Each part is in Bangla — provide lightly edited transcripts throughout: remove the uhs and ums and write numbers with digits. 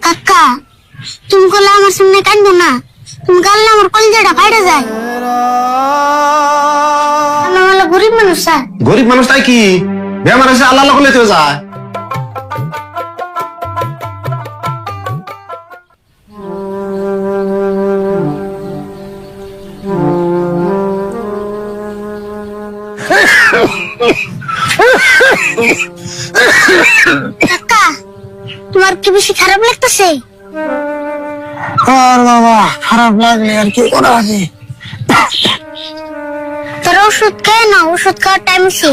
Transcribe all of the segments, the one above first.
কাকা তুমি করলে আমার সামনে কান্দো না, তুমি কাঁদলে আমার কলিজাটা ফাইটে যায়। আমি হলো গরিব মানুষ স্যার। গরিব মানুষ তাই কি বেমার আছে আল্লাহ করলে তো যায়। কাকা তোমার কি বেশি খারাপ লাগতেছে? আর বাবা খারাপ লাগলে আর কি করা আছে। তোর ওষুধ খেয়ে না, ওষুধ খাওয়ার টাইম আছে।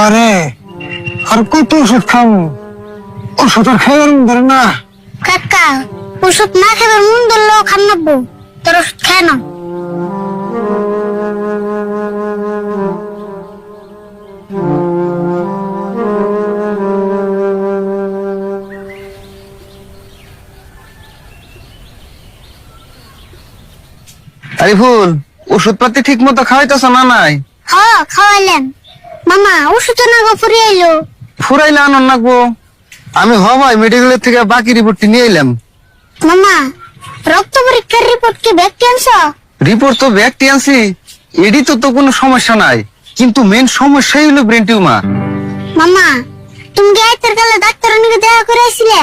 আরে আর কত ওষুধ খাবো, ওষুধ আর খাইবার ধরে না। কাকা ওষুধ না খেয়ে মন ধরলেও খান নাবো, তোর ওষুধ খেয়ে না। আরিফুল ওষুধ পাতি ঠিক মতো খাওয়াইতেছ না? নাই খাওয়াইলাম মামা, ওষুধ না গো ফুরিয়ে এলো। ফুরাইলে আনন্দ লাগবো। আমি ভাই মেডিকেলের থেকে বাকি রিপোর্টটি নিয়ে এলাম। মামা রক্ত পরীক্ষার রিপোর্ট কি ব্যাগ আনছ? রিপোর্ট তো ব্যাগটি আনছি, এডি তো কোনো সমস্যা নাই, কিন্তু মেন সমস্যাই হলো ব্রেন টিউমার। মামা তুমি কি আইতের কালে ডাক্তারের নিকে দেখা করে আসছিলে?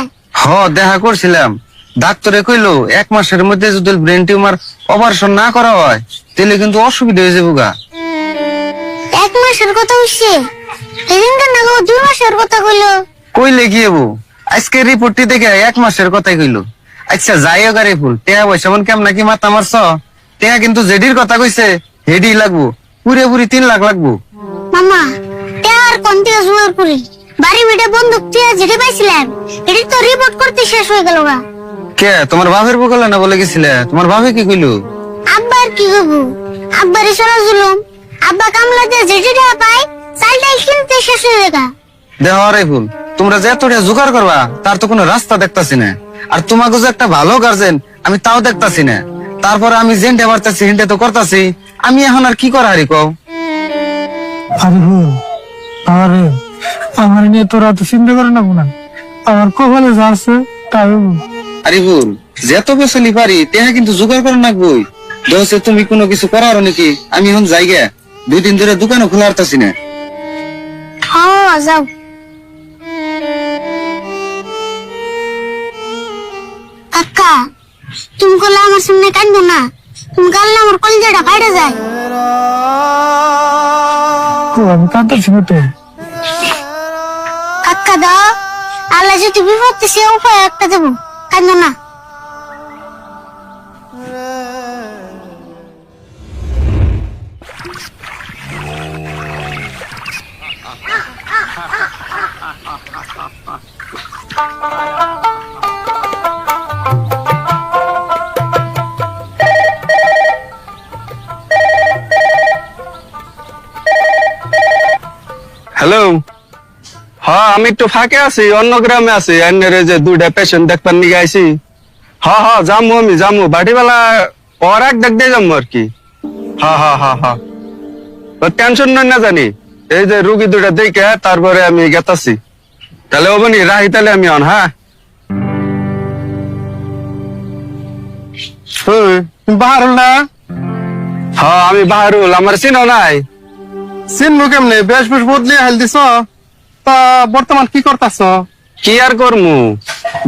দেখা করছিলাম, ডাক্তারে কইলো 1 মাসের মধ্যে যদি ব্রেন টিউমার অপারেশন না করা হয় তাহলে কিন্তু অসুবিধা হয়ে যাবো গা। 1 মাসের কথা হইছে, এদিনকার না গো 2 মাসের কথা কইলো। কইলে কি হবো, আজকে রিপোর্টটি দেখে 1 মাসের কথাই কইলো। আচ্ছা যাই হোক আরিফুল, টেয়া পয়সা মন কেমন নাকি মাথা মারছ? টেয়া কিন্তু জেডির কথা কইছে হেডি লাগবো, পুরি 3 লাখ লাগবো। মামা আর কোন থেকে জোর করি বাড়ি বেটে বন্দুক দিয়ে যেতে পাইছিলাম, এটি তো রিপোর্ট করতে শেষ হয়ে গেল গা। কে তোমার বাপের বকলে না বলে গেছিলে? তোমার বাপে কি কইলো? আব্বার কি হবো, আব্বার ইসরা জুলুম, আব্বা কামলা দিয়ে যেটি টাকা পাই চালটাই কিনতে শেষ হয়ে গা। দেখো আরিফুল, তোমরা যে এতটা জোগাড় করবা তার তো কোনো রাস্তা দেখতাছি না। আর তোমাকে যে একটা ভালো গার্জেন আমি তাও দেখতাছি না। তারপরে আমি যেনটা পারতাছি হেনটা তো করতাছি, আমি এখন আর কি করা হারি কও? আরিফুল আরে আমার নিয়ে তোরা তো চিন্তা করে না বোনা, আমার কপালে যা আছে তাই হবো। আরিফুল যেত বেসলি পারি তেহা কিন্তু জোগাড় করে নাকবই। দেখছে তুমি কোনো কিছু করার নাকি? আমি এখন যাইগা, 2 দিন ধরে দোকানও খোলা হারতাছি না। যাও। কাকা তুমি করলে আমার সামনে কান্দো না, তুমি কাঁদলে আমার কলিজাটা ফাইটে যায়। আমি কাঁদতেছি না তো। কাকা দাও, আল্লাহ যদি বিপদ সে উপায় একটা দেবো, কান্দো না। হ্যালো, হ্যাঁ আমি একটু ফাঁকে আছি, অন্য গ্রামে আছি। এনের যে 2টা পেশেন্ট দেখবার নিয়ে আইছি। হ্যাঁ যামু বাড়িবেলা ওর এক দেখ দিয়ে যাবো আর কি। হ্যাঁ টেনশন নয় না জানি, এই যে রুগী 2টা দেখে তারপরে আমি গেতাছি। তাহলে ওবনি রাহি, তাহলে আমি অন। হ্যাঁ বাহারুল না? হ্যাঁ আমি বাহারুল, আমার চিনো নাই? চিনবো কেমনে? বেশ বদলে হাল দিছ, তা বর্তমান কি করতাছ? কি আর করমু,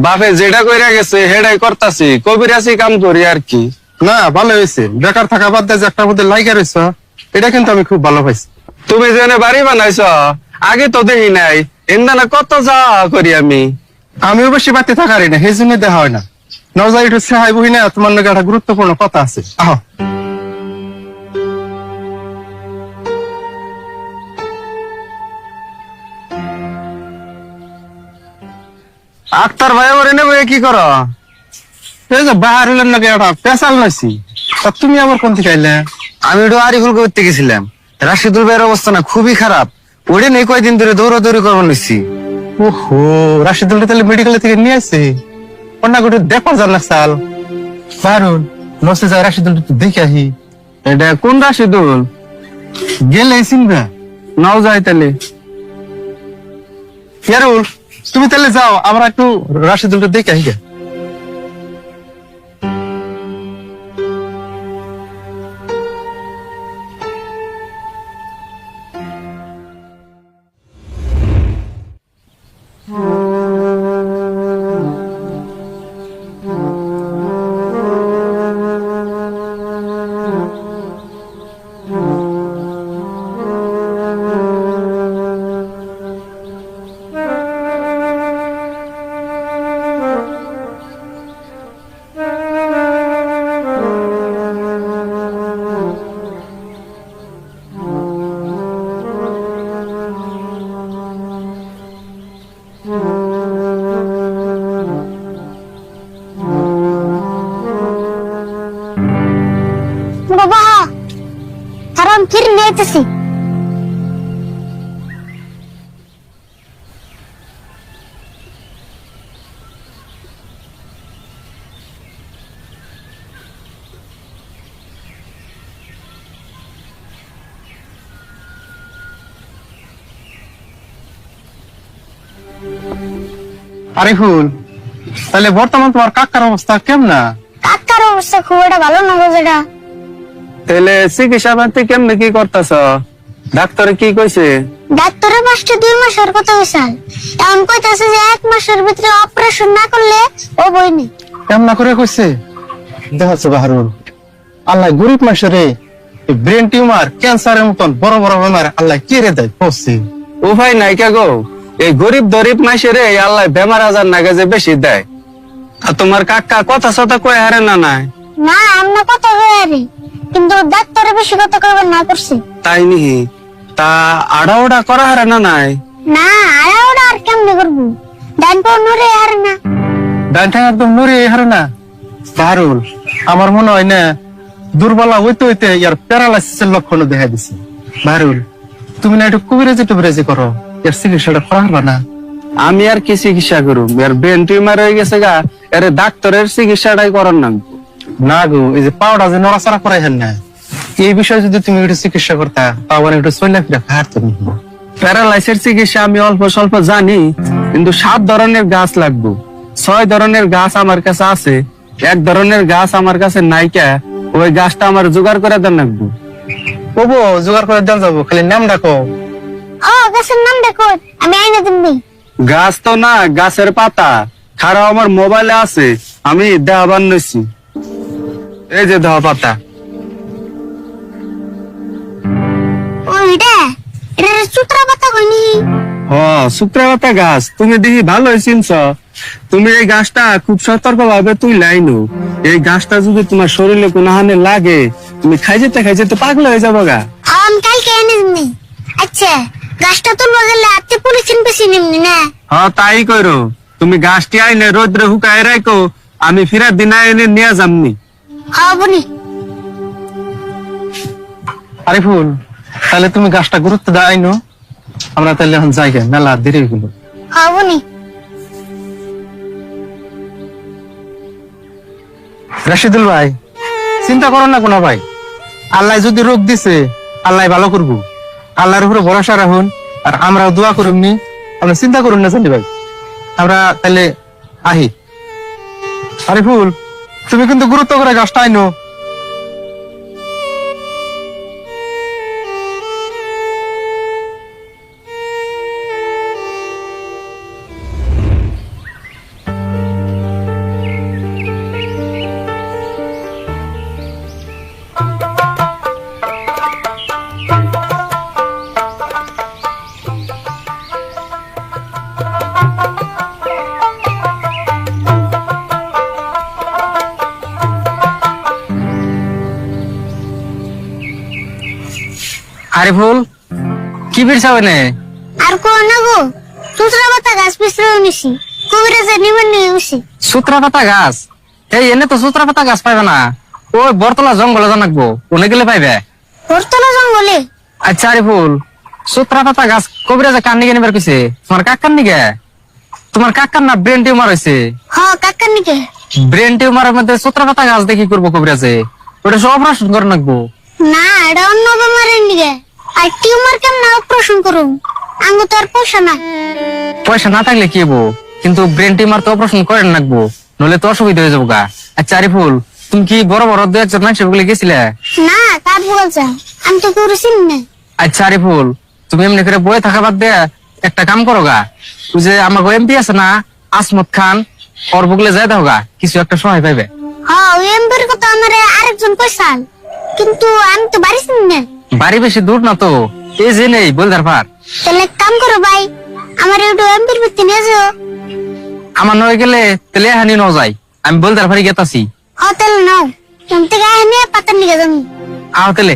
বাপে যেটা কইরা গেছে হেডাই করতাছি, কবিরাছি কাম করি আর কি। না ভালো হয়েছে, বেকার থাকা বাদ দিয়ে যে একটা মধ্যে লাইগা রয়েছ, এটা কিন্তু আমি খুব ভালো পাইছি। তুমি যেনে বাড়ি বানাইছ আগে তো দেখি নাই, এন্দানা কত যা করি আমি। আমিও বেশি বাড়তে থাকারি না, সেই জন্য দেখা হয় না। নজাই একটু সেহাই বহি না, তোমার নাকি একটা গুরুত্বপূর্ণ কথা আছে। আহ আক্তার ভাই আমার এনে বইয়ে কি করো? এই যে বাহার হলেন নাকি একটা পেশাল নাইছি, তা তুমি আবার কোন থেকে আইলে? আমি একটু আরিফুল করতে গেছিলাম, রাশিদুল ভাইয়ের অবস্থা না খুবই খারাপ, ওরে নেই কয়দিন ধরে দৌড়াদৌড়ি করবো নিচ্ছি। ওহো, রাশিদুল তাহলে মেডিকেল থেকে নিয়ে আসছে, অন্য গোটে দেখবার জান না সাল। বাহারুল লসে যায়, রাশিদুল দেখে আহি। এটা কোন রাশিদুল? গেলে চিনবে নাও যাই তাহলে। ইয়ারুল তুমি তাহলে যাও, আমরা একটু রাশিদুলটা দেখে আসি গে। বাবা কারণ ফিরে নিতেছি। আরিফুল, তাহলে বর্তমান তোমার কাকার অবস্থা কেমন? কাকার অবস্থা খুব একটা ভালো না গো যেটা। তাহলে চিকিৎসা পাতি কেমনে কি করতেছ? ডাক্তারে কি কইছে? ডাক্তারের 2 মাসের কথা হয়েছে, এখন কইতাছে যে 1 মাসের ভিতরে অপারেশন না করলে ও বইনি। কেমন করে কইছে? দেখাচ্ছে বাহারুল, আল্লাহ গরিব মানুষের ব্রেন টিউমার, ক্যান্সারের মতন বড় বড় বেমার আল্লাহ কেড়ে দেয় পড়ছে। উপায় নাই কে গো, এই গরিব দরিব মাইসেরে আল্লাহ বেমার আজার নাগাজে বেশি দেয়। আর তোমার কাকা কথা সতা কয়ে হারে না নাই? না আমরা কথা হয়ে কিন্তু ডাক্তারে বেশি কথা কইবার না করছে। তাই নিহি তা আড়া ওড়া করা হারে না নাই? না আড়াওড়া আর কেমনে করবো, ডান পাও নড়ে আর না। ডানটা একদম নড়ে হারে না। বাহারুল, আমার মনে হয় না দুর্বলা হইতে হইতে ইয়ার প্যারালাইসিসের লক্ষণ দেখা দিছে। বাহারুল, তুমি না একটু কবিরাজি করো, এর চিকিৎসাটা করা হবে না? আমি আর কি চিকিৎসা করুম? এর ব্রেন টিউমার হয়ে গেছে গা, এর ডাক্তারের চিকিৎসাটাই করার নাম। না গো, এই যে পাউডার যে নড়াচড়া করাই হেন না, এই বিষয়ে যদি তুমি একটু চিকিৎসা করতা তাও একটু চলে ফিরে খাওয়ার তো। প্যারালাইসের চিকিৎসা আমি অল্প স্বল্প জানি, কিন্তু 7 ধরনের গাছ লাগবে। 6 ধরনের গাছ আমার কাছে আছে, 1 ধরনের গাছ আমার কাছে নাইকা। ওই গাছটা আমার জোগাড় করে দেন লাগবে। ওবো জোগাড় করে দেন যাবো, খালি নাম ডাকো। ও গাছের নাম দেখো, আমি আইনা দিমনি। গাছ তো না, গাছের পাতা খারাপ আমার মোবাইলে আছে, আমি দেওয়াবার নইছি। এই যে দেওয়া পাতা। ওইটা এটা সুত্রা পাতা কইনি। হ, শুক্রা পাতা গাছ। তুমি দেখি ভালোই চিনছ। তুমি এই গাছটা খুব সতর্ক ভাবে তুই লাইনো। এই গাছটা যদি তোমার শরীরে কোনো হানে লাগে, তুমি খাই যেতে পাগল হয়ে যাবো গা। আমি কালকে এনে দিমনি। আচ্ছা গাছটা তুলবা গেলে আত্তে পলিথিন বেশি নিমনি না? হ্যাঁ তাই করো। তুমি গাছটি আইনে রোদ্রে হুকায় রাখো, আমি ফিরার দিন এনে নিয়ে যামনি। হ্যাঁ বনি। আরিফুল, তাহলে তুমি গাছটা গুরুত্ব দাইনো, আমরা তাহলে এখন যাই গে, মেলা দেরি হয়ে গেল। হ্যাঁ বনি। রাশিদুল ভাই, চিন্তা করো না কোনো ভাই, আল্লাহ যদি রোগ দিছে আল্লাহ ভালো করবো। আল্লাহর উপরে ভরসা রাখুন, আর আমরাও দোয়া করুন নি। আপনি চিন্তা করুন না জানি ভাই, আমরা তাহলে আহি। আরিফুল, তুমি কিন্তু গুরুত্ব করে গাছটা আইনো। আরিফুল, কি বিরসাবে নে? আর কো না গো, সুত্রা পাতা গাছ পিছরে নিছি, কবিরাজের নিমন নিয়ে উছি। সুত্রা পাতা গাছ? এই এনে তো সুত্রা পাতা গাছ পাইবে না, ওই বরতলা জঙ্গলে জানাকবো, ওনে গেলে পাইবে। বরতলা জঙ্গলে? আচ্ছা আরিফুল, সুত্রা পাতা গাছ কবিরাজে কান নিগে নিবার কইছে? তোমার কাকার নিগে? তোমার কাকার না ব্রেন টিউমার হয়েছে? হ্যাঁ কাকার নিকে। ব্রেন টিউমারের মধ্যে সুত্রা পাতা গাছ দেখি করবো কবিরাজে? ওটা সব অপারেশন করে নাকবো। না এটা অন্য বেমারের নিকে। আর টিউমার কেমন অপারেশন করুম? আঙ্গু তো আর পয়সা না। পয়সা না থাকলে কি হবো, কিন্তু ব্রেন টিউমার তো অপারেশন করেন লাগবো, নলে তো অসুবিধা হয়ে যাবো গা। আচ্ছা আরিফুল, তুমি কি বড় বড় দু একজন মানুষের বলে গেছিলে? না, কার বলছে? আমি তো কেউ চিনি না। আচ্ছা আরিফুল, তুমি এমনি করে বয়ে থাকা বাদ দিয়ে একটা কাম করো গা, ওই যে আমার এমপি আছে না আসমত খান, ওর বুকলে যাই দাও গা, কিছু একটা সহায় পাইবে। হ্যাঁ, ওই এমপির কথা আমার আরেকজন কইসাল, কিন্তু আমি তো বাড়ি চিনি না। বাড়ি বেশি দূর না তো, এই যে নেই বলদার পার। তাহলে এক কাম করো ভাই, আমার একটু এমপির ভিত্তি নিয়ে যাও। আমার নয় গেলে তেলে হানি ন যায়, আমি বলদার পারি গেতাছি। হ্যাঁ তাহলে নাও, তুমি থেকে নিয়ে পাতার নিয়ে যাবো। আহ তেলে।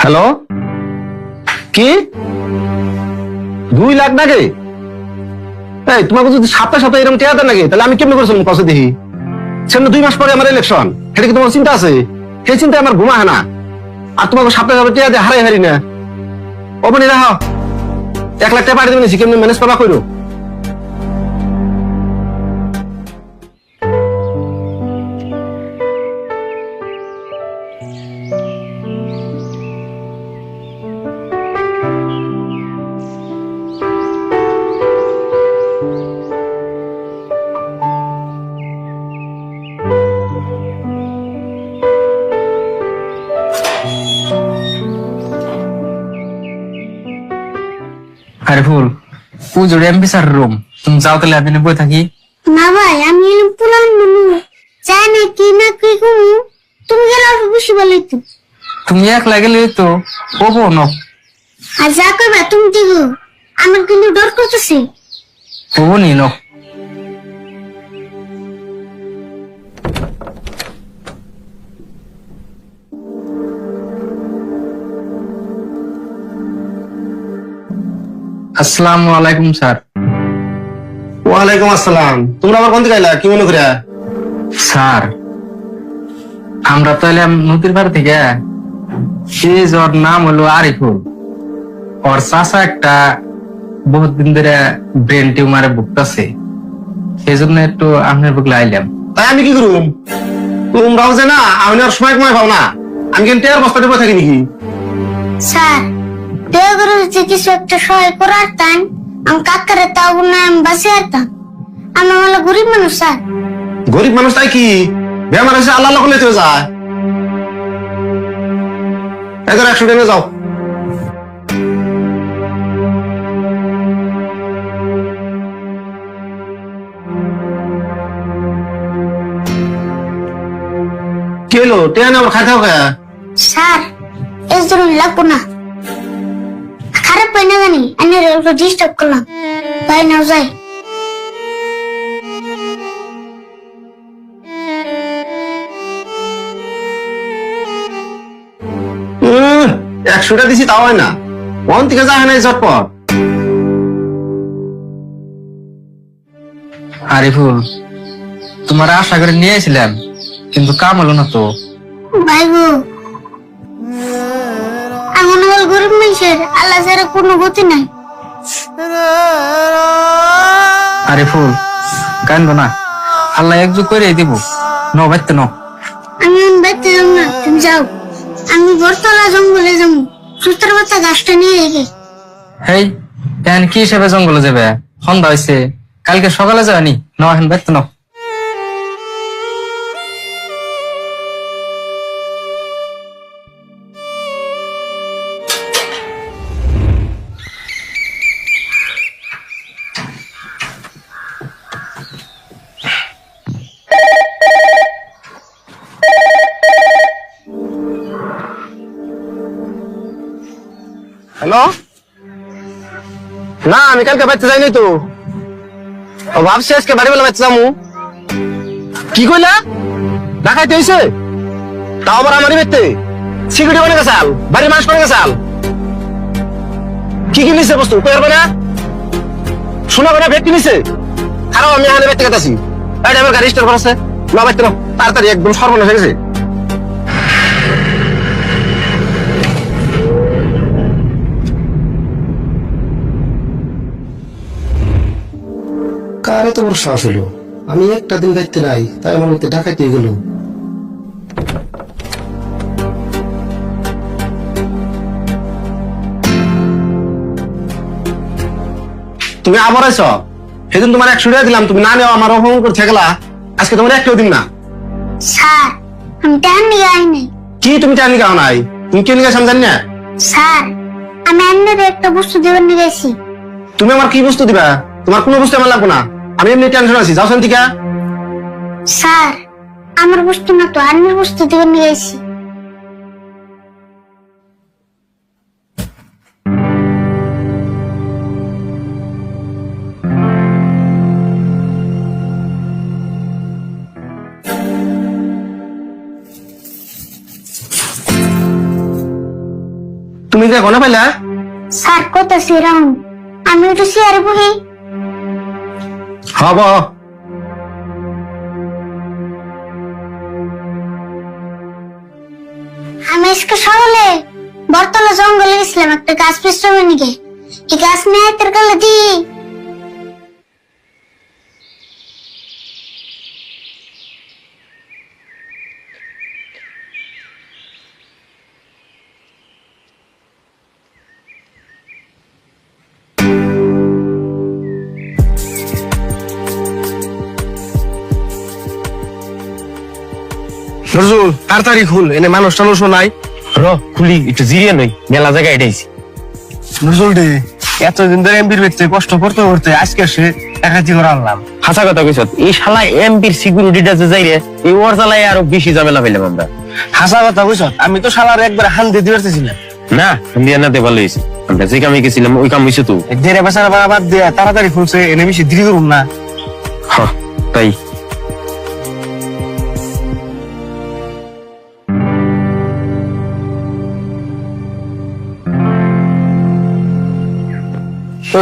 হ্যালো, কি 2 লাখ নাকি? এই তোমাকে যদি সপ্তাহে সপ্তাহে এরকম টেয়া দেন নাকি, তাহলে আমি কেমনি করেছিলাম কষে দেখি? সেজন্য 2 মাস পরে আমার ইলেকশন, সেটা কি তোমার চিন্তা আছে? সেই চিন্তায় আমার ঘুমা হয় না। আর তোমাকে সপ্তাহে সপ্তাহে টেয়া দিয়ে হারাই হারি না। ওপেনি রাখো, 1 লাখ টাকা পাঠিয়ে দেবেন, কেমনি ম্যানেজ করবা করো। আরিফুল, পুজোর এমপি স্যার রুম, তুমি যাও তাহলে আমি বই থাকি। না ভাই, আমি এলাম পুরান মানুষ, চাই না কি না কি কমু, তুমি গেলে অল্প বেশি ভালো হইতো। তুমি একলা গেলে তো ওবো ন, আর যা করবে তুমি দেখো, আমার কিন্তু ডর করতেছে। ওবো নি ন। আসসালামু আলাইকুম স্যার। ওয়ালাইকুম আসসালাম। তোমরা আবার কোন দিকে আইলা, কি মনে করিয়া? স্যার, আমরা তো এলাম নদীর পাড় থেকে, সে ওর নাম হলো আরিফুল, ওর চাচা একটা বহুত দিন ধরে ব্রেন টিউমারে ভুগতেছে, সেই জন্য একটু আপনার বুকলে আইলাম। তাই আমি কি করুম? তোমরাও যে না, আমি আর সময় কমাই পাও না, আমি কিন্তু টেয়ার বস্তা দেবো থাকি নাকি? স্যার, দয়া করে যদি কিছু একটা সহায় করার তান, আমি কাকারে তাও না আমি বাঁচে আরতাম। আমি হলো গরিব মানুষ স্যার। গরিব মানুষ তাই কি? বেমার হয়েছে আল্লাহ আল্লাহ করলে তো যায়। এদের 100 টাকা যাও। কি হলো? টেয়া না আবার খাইতে হবে? স্যার, এর জন্য লাগবো না, খারাপ পাই না জানি, আমি একটু ডিস্টার্ব করলাম। ভাই নাও যাই। উম, 100 টাকা দিছি তাও হয় না, কোন থেকে যায় না এই ঝটপট। আরিফুল, তোমার আশা করে নিয়ে এসেছিলাম, কিন্তু কাম হলো না তো। ভাই গো, এমন হল গরিব মানুষের আল্লাহ ছাড়া কোনো গতি নাই। আরিফুল, কান্দো না, আল্লাহ একযোগ করে দিব, ন বাইতে ন। আমি বাইতে যাব না, তুমি যাও। আমি বরতলা জঙ্গলে যাবো, সুতার বাচ্চা গাছটা নিয়ে রেখে। হেই, এখন কি হিসেবে জঙ্গলে যাবে? সন্ধ্যা হয়েছে, কালকে সকালে যাবেনি, ন এখন বাইতে ন। হ্যালো, না আমি কালকে বাড়িতে যাইনি তো, ও ভাবছি আজকে বাড়ি বেলা বাড়িতে যাবো। কি কইলা? ডাকাইতে হয়েছে? তাও আবার আমারই বাড়িতে? সিকিউরিটি বানিয়ে গেছাল, বাড়ির মানুষ করে গেছাল। কি কি নিছে বস্তু কই পারবে না? শোনা করে ভেটকি নিছে? খারাপ আমি এখানে ব্যক্তি গেছি এই আমার গাড়ি স্টার্ট করছে না বাইতে তাড়াতাড়ি একদম সর্বনাশ হয়ে গেছে কার এত বড় সাহস হলো আমি একটা দিন দায়িত্বে নাই তাই আমার মধ্যে ডাকাইতে গেল তুমি আবার আছো সেদিন তোমার 100 টাকা দিলাম তুমি না নেওয়া আমার অপমান করতে গেলা আজকে তোমার একটাও দিন না স্যার আমি টান নিয়ে আইনি কি তুমি জানি কাও নাই তুমি কি নিয়ে জানি না স্যার আমি আন্নের একটা বস্তু দেবার নিয়ে গেছি। তুমি আমার কি বস্তু দিবা তোমার কোনো বস্তু আমার লাগবে না আমি এমনি টেনশন আছি যাও শান্তিকা স্যার আমার বস্তু না তো আন্নের বস্তু দেবার নিয়ে গেছি। তুমি যে কোনা পাইলা স্যার কত সিরাম আমি একটু চেয়ারে বহি। হব আমি আজকে সকালে বর্তলা জঙ্গলে গেছিলাম একটা গাছ বিশ্রামের নিকে এই গাছ নিয়ে তোর গেলে দি নজরুল তাড়াতাড়ি খুল এনে মানুষ টানুষ নাই র খুলি একটু জিরিয়ে নই মেলা জায়গায় এটাইছি নজরুল দে এতদিন ধরে এমবির ব্যক্তি কষ্ট করতে করতে আজকে সে একাজি করে আনলাম হাসা কথা কইছ এই শালা এমপির সিকিউরিটিটা যে যাই রে এই ওর জ্বালায় আরো বেশি ঝামেলা পেলাম আমরা হাসা কথা কইছ আমি তো শালার একবার হান দিয়ে দিতে না না দিয়ে না দে ভালো হয়েছে আমরা যে কামে গেছিলাম ওই কাম হয়েছে তো দেড়ে বছর বাদ দিয়ে তাড়াতাড়ি খুলছে এনে বেশি দেরি করুন না হ্যাঁ তাই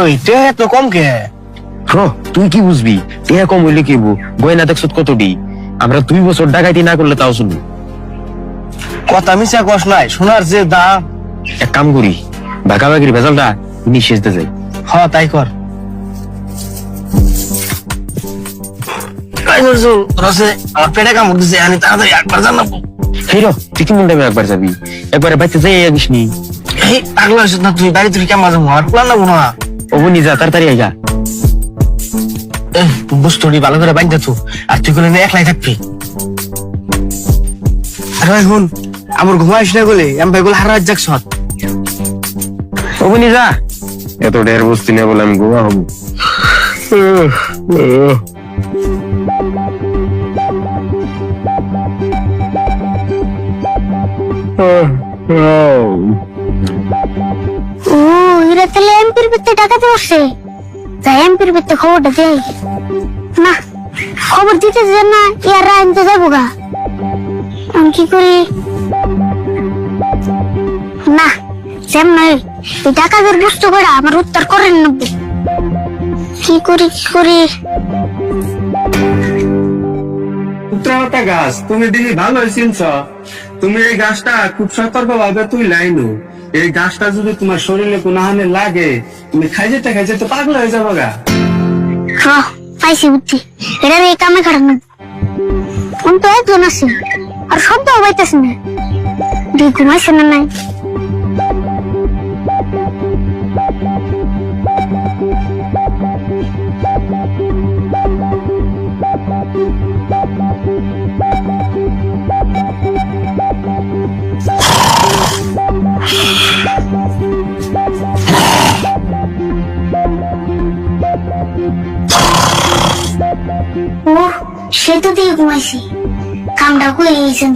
ওই তে তো কম কে র তুই কি বুঝবি টেয়া কম হইলে কি হইব গয়না দেখছ কতটি আমরা 2 বছর ডাকাইতি না করলে তাও শুনবি কথা মিশা কষ নাই সোনার যে দাম এক কাম করি ভাগাভাগির ভেজালটা নিঃশেষ দিয়ে যাই হ তাই কর নজরুল রসে আমার পেটে কামড় দিছে আমি তাড়াতাড়ি একবার জানাবো হেই র তুই কি মন্ডামে একবার যাবি একবারে বাইতে যাই আবিস নি এই পাগলা হইছিস না তুই বাড়ি তুই কেমন যাবো আর প্ল্যান লাগবো না ওবনি যা তাড়াতাড়ি আইগা বস্তুটি ভালো করে বাইন্দা তো আর তুই করে একলাই থাকবি আর ভাই শুন আমার ঘুমাইস না বলে আমি ভাই গুলো হারাজ যাক সৎ ওবনি যা এত ঢের বস্তি নিয়ে বলে আমি গোয়া হবো ও এরা তাহলে এমপির ভিতরে ডাকাতে বসছে তাই এমপির ভিতরে খবরটা দেয় না খবর দিতে যে না ইয়ারা আনতে যাবো গা আমি কি করি না সেম নয় এই ডাকাতের বুঝতে করে আমার উত্তর করেন নেবো কি করি উত্তরাটা গাছ তুমি দেখি ভালো চিনছ তুমি এই গাছটা খুব সতর্ক ভাবে তুই লাইনো এই গাছটা যদি তোমার শরীরে কোনো হানি লাগে তুমি খাই যেতে পাগল হয়ে যাবো গা পাইছি বুদ্ধি এটা এই কামে খারাপ কোন তো একজন আছে আর শব্দ পাইতেছে না ঘুমাইছে না নাই ও সে তো দিয়ে ঘুমাইছি কামটা করে গেছেন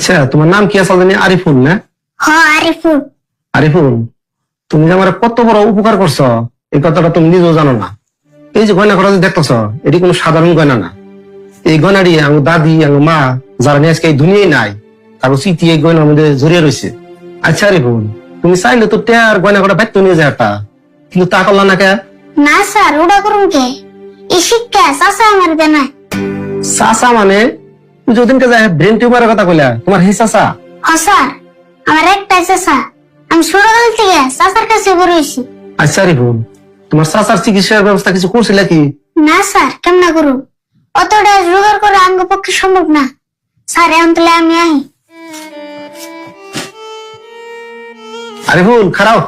আচ্ছা তোমার নাম কি আসল জানি? আরিফুল না? হ আরিফুল। আরিফুল, তুমি যে আমার কত বড় উপকার করছো এই কথাটা তুমি নিজেও জানো না। এই যে গয়না করা যে দেখতেছ, এটি কোনো সাধারণ গয়না না। এই গয়নাটি আমার দাদি আমার মা যারা নিয়ে আজকে এই দুনিয়ায় নাই, তার স্মৃতি এই গয়নার মধ্যে জড়িয়ে রয়েছে। আচ্ছা আরিফুল, তুমি চাইলে তো টেয়ার গয়না করা বাইতে নিয়ে যায় একটা, কিন্তু তা করলা না কে? না স্যার, ওটা করুন কে? এই শিক্ষা চাষা আমার দেনা। চাচা মানে তুই যদিনকে যায় ব্রেন টিউমারের কথা কইলা, তোমার হে চাচা? হ স্যার, আমার একটাই চাষা। আমি ছোটকাল থেকে চাষার কাছে বড় হয়েছি। আচ্ছা আরিফুল, তোমার চাচার চিকিৎসার ব্যবস্থা কিছু করছিল কি? না স্যার, কেমনা করুন? অতটা জোগাড় করে আঙ্গ পক্ষে সম্ভব না স্যার। এখন তাহলে আমি আহি। আরিফুল খারাপ,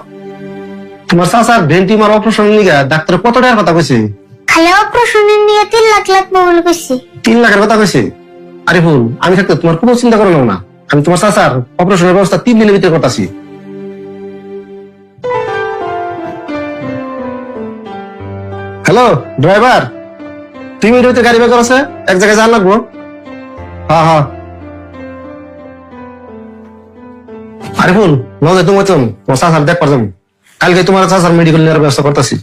তোমার চাচার ব্রেন টিউমার অপারেশন নিয়ে ডাক্তার কত টাকার কথা কইছে? খালি অপারেশনের নিয়ে 3 লাখ লাগবে বলে কইছি। 3 লাখের কথা কইছে? আরিফুল, আমি থাকতে তোমার কোনো চিন্তা করো না, আমি তোমার চাচার অপারেশনের ব্যবস্থা 3 দিনের ভিতরে করতেছি। হ্যালো ড্রাইভার, তুমি এর গাড়ি বের করছে, এক জায়গায় যাওয়ার লাগবো। হ্যাঁ হ্যাঁ আরিফুল, নজর তুমি তোমার চাচার দেখবার যাবো। কালকে তোমার চাচার মেডিকেল নেওয়ার ব্যবস্থা করতেছি।